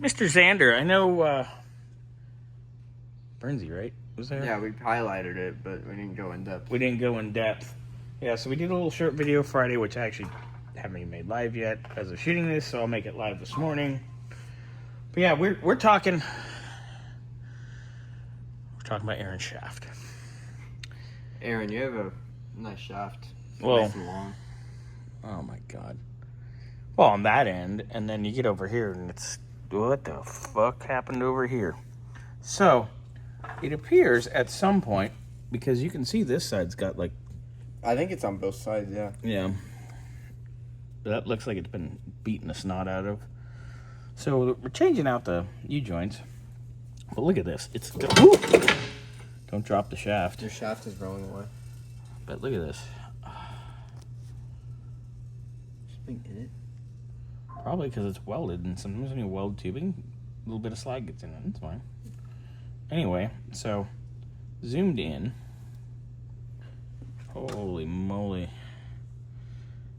Mr. Xander, I know, Bernsey, right? Was there? Yeah, we highlighted it, but we didn't go in depth. We didn't go in depth. Yeah, so we did a little short video Friday, which I actually haven't even made live yet as of shooting this, so I'll make it live this morning. But yeah, we're talking about Aaron's shaft. Aaron, you have a nice shaft. Well, Nice and long. oh my god. Well, on that end, and then you get over here, and it's, what the fuck happened over here? So, it appears at some point, because you can see this side's got like... I think it's on both sides, yeah. Yeah. That looks like it's been beating the snot out of. So, we're changing out the U-joints. But look at this. It's... Ooh! Don't drop the shaft. Your shaft is rolling away. But look at this. Something in it? Probably because it's welded, and sometimes when you weld tubing, a little bit of slag gets in it. It's fine. Anyway, so zoomed in. Holy moly.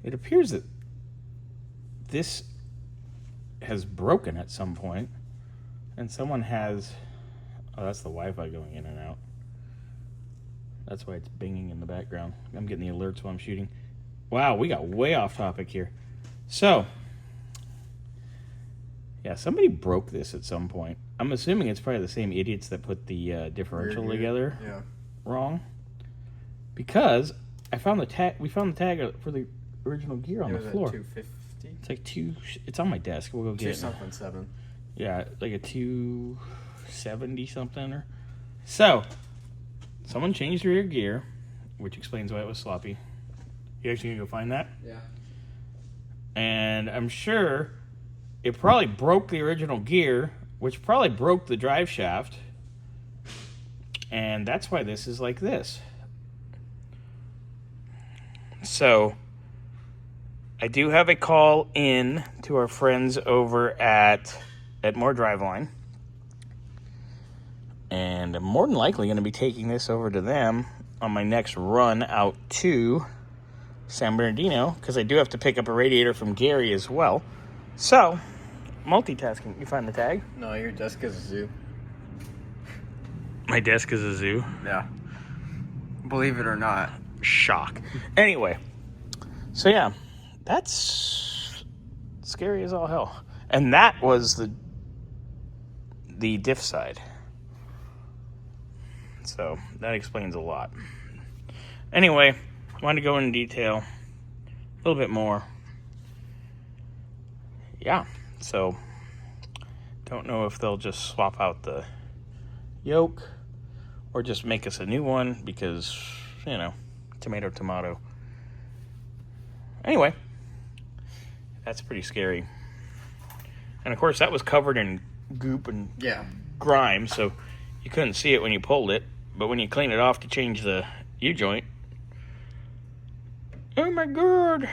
It appears that this has broken at some point, and someone has... Oh, that's the Wi-Fi going in and out. That's why it's binging in the background. I'm getting the alerts while I'm shooting. Wow, we got way off topic here. So, yeah, somebody broke this at some point. I'm assuming it's probably the same idiots that put the differential together wrong. Because I found the tag. We found the tag for the original gear on the floor. $250. It's like It's on my desk. We'll go get it. 2-something. Yeah, like a 270 something. Or so. Someone changed the rear gear, which explains why it was sloppy. You actually gonna go find that? Yeah. And I'm sure it probably broke the original gear, which probably broke the drive shaft. And that's why this is like this. So, I do have a call in to our friends over at More Driveline. And I'm more than likely going to be taking this over to them on my next run out to San Bernardino, because I do have to pick up a radiator from Gary as well. So, multitasking. You find the tag? No, your desk is a zoo. My desk is a zoo. Yeah. Believe it or not. Shock. Anyway, so yeah, that's scary as all hell. And that was the diff side. So that explains a lot. Anyway, I wanted to go into detail a little bit more. Yeah, so don't know if they'll just swap out the yoke or just make us a new one because, you know, tomato, tomato. Anyway, that's pretty scary. And of course, that was covered in goop and grime, so you couldn't see it when you pulled it. But when you clean it off to change the U-joint, oh my god!